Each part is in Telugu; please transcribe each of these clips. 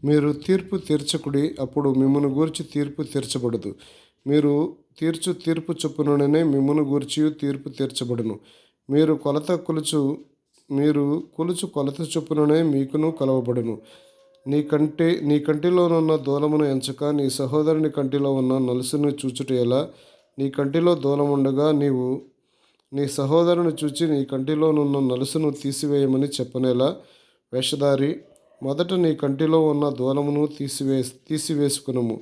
మీరు తీర్పు తీర్చకుడి, అప్పుడు మిమ్మును గూర్చి తీర్పు తీర్చబడదు. మీరు తీర్చు తీర్పు చొప్పుననే మిమ్మును గూర్చియు తీర్పు తీర్చబడును. మీరు మీరు కొలుచు కొలత చొప్పుననే మీకును కొలవబడును. నీ కంటిలోనున్న దూలమును ఎంచక నీ సహోదరుని కంటిలో ఉన్న నలుసును చూచుట ఎలా? నీ కంటిలో దూలముండగా నీవు నీ సహోదరుని చూచి నీ కంటిలోనున్న నలుసును తీసివేయమని చెప్పనేలా? వేషధారి, మొదట నీ కంటిలో ఉన్న దూలమును తీసివేసుకునుము.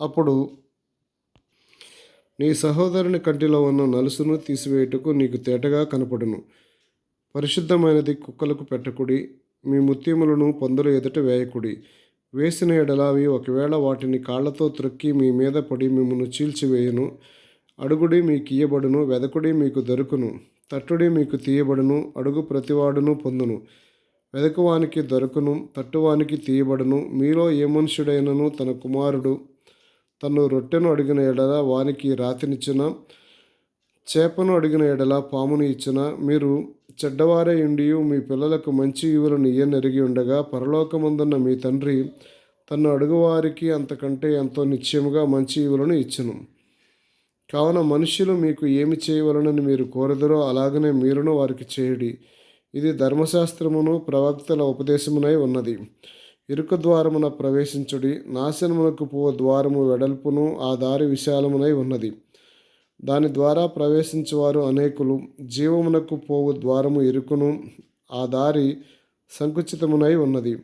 అప్పుడు నీ సహోదరుని కంటిలో ఉన్న నలుసును తీసివేయుటకు నీకు తేటగా కనపడును. పరిశుద్ధమైనది కుక్కలకు పెట్టకుడి. మీ ముత్యములను పందుల ఎదుట వేయకుడి. వేసిన ఎడల అవి ఒకవేళ వాటిని కాళ్లతో త్రొక్కి మీ మీద పడి మిమ్మను చీల్చివేయును. అడుగుడి మీకు ఇయ్యబడును, వెదకుడి మీకు దొరుకును, తట్టుడి మీకు తీయబడును. అడుగు ప్రతివాడును పొందును, వెదకువానికి దొరకును, తట్టువానికి తీయబడును. మీలో ఏ మనుష్యుడైనను తన కుమారుడు తను రొట్టెను అడిగిన ఎడల వానికి రాతినిచ్చున, చేపను అడిగిన ఎడల పాముని ఇచ్చున? మీరు చెడ్డవారై ఉండియు మీ పిల్లలకు మంచి ఈవులను ఇయ్యనెరిగి ఉండగా పరలోకమందున్న మీ తండ్రి తన్ను అడుగువారికి అంతకంటే ఎంతో నిశ్చయముగా మంచి ఈవులను ఇచ్చును. కావున మనుష్యులు మీకు ఏమి చేయవలనని మీరు కోరుదురో అలాగనే మీరును వారికి చేయుడి. ఇది ధర్మశాస్త్రమును ప్రవక్తల ఉపదేశమునై ఉన్నది. ఇరుకు ద్వారమున ప్రవేశించుడి. నాశనమునకు పో ద్వారము వెడల్పును ఆ దారి విశాలమునై ఉన్నది. దాని ద్వారా ప్రవేశించువారు అనేకులు. జీవమునకు పోవు ద్వారము ఇరుకును ఆ దారి సంకుచితమునై ఉన్నది.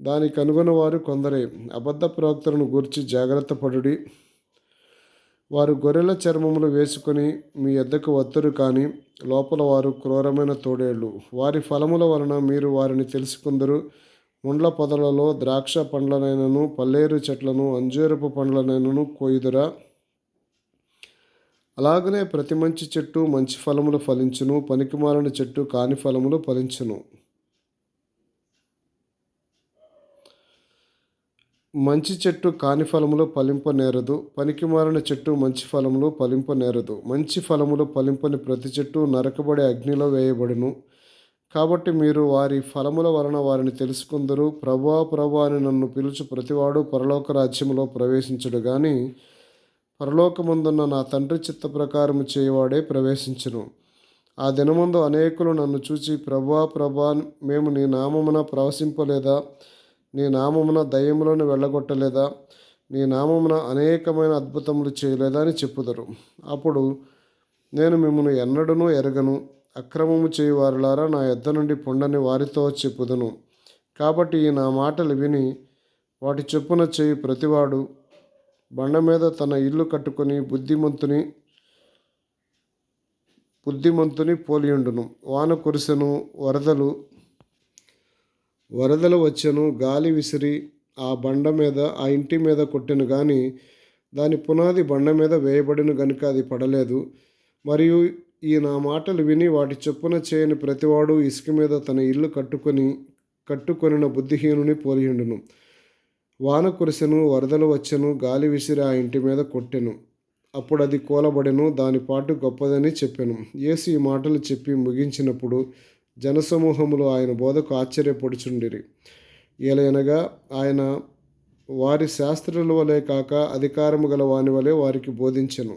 దాని కనుగొనవారు కొందరే. అబద్ధ ప్రవక్తలను గూర్చి జాగ్రత్త పడుడి. వారు గొర్రెల చర్మములు వేసుకొని మీ యొద్దకు వత్తురు, కానీ లోపల వారు క్రూరమైన తోడేళ్ళు. వారి ఫలముల వలన మీరు వారిని తెలుసుకుందరు. ముండ్ల పొదలలో ద్రాక్ష పండ్లనైనను పల్లేరు చెట్లను అంజూరపు పండ్లనైనను కోయుదురా? అలాగనే ప్రతి మంచి చెట్టు మంచి ఫలములు ఫలించును, పనికిమాలిన చెట్టు కాని ఫలములు ఫలించును. మంచి చెట్టు కాని ఫలములు ఫలింపనేరదు, పనికిమాలిన చెట్టు మంచి ఫలములు ఫలింపనేరదు. మంచి ఫలములు ఫలింపని ప్రతి చెట్టు నరకబడే అగ్నిలో వేయబడును. కాబట్టి మీరు వారి ఫలముల వలన వారిని తెలుసుకుందరు. ప్రభువా, ప్రభువా అని నన్ను పిలుచు ప్రతివాడు పరలోక రాజ్యములో ప్రవేశించుడు గాని పరలోకమందున్న నా తండ్రి చిత్త ప్రకారము చేయవాడే ప్రవేశించును. ఆ దినమందు అనేకులు నన్ను చూచి, ప్రభువా, ప్రభువా, మేము నీ నామమున ప్రవశింపలేదా? నీ నామమున దయ్యములను వెళ్ళగొట్టలేదా? నీ నామమున అనేకమైన అద్భుతములు చేయలేదా అని చెప్పుదురు. అప్పుడు నేను మిమ్మల్ని ఎన్నడూనూ ఎరగను, అక్రమము చేయువారులారా నా యొద్ద నుండి పొండని వారితో చెప్పుదును. కాబట్టి నా మాటలు విని వాటి చొప్పున చేయు ప్రతివాడు బండ మీద తన ఇల్లు కట్టుకొని బుద్ధిమంతుని పోలియుండును. వాన కురిసెను, వరదలు వచ్చెను, గాలి విసిరి ఆ ఇంటి మీద కొట్టెను గాని దాని పునాది బండ మీద వేయబడిన గనుక అది పడలేదు. మరియు ఈ నా మాటలు విని వాటి చొప్పున చేయని ప్రతివాడు ఇసుక మీద తన ఇల్లు కట్టుకొనిన బుద్ధిహీనుని పోలియుండును. వాన కురిసెను, వరదలు వచ్చెను, గాలి విసిరి ఆ ఇంటి మీద కొట్టెను, అప్పుడు అది కూలబడెను, దాని పాటు గొప్పదని చెప్పెను. యేసు ఈ మాటలు చెప్పి ముగించినప్పుడు జనసమూహములు ఆయన బోధకు ఆశ్చర్యపడుచుండిరి. ఏలయనగా ఆయన వారి శాస్త్రుల వలె కాక అధికారము గల వాని వలె వారికి బోధించెను.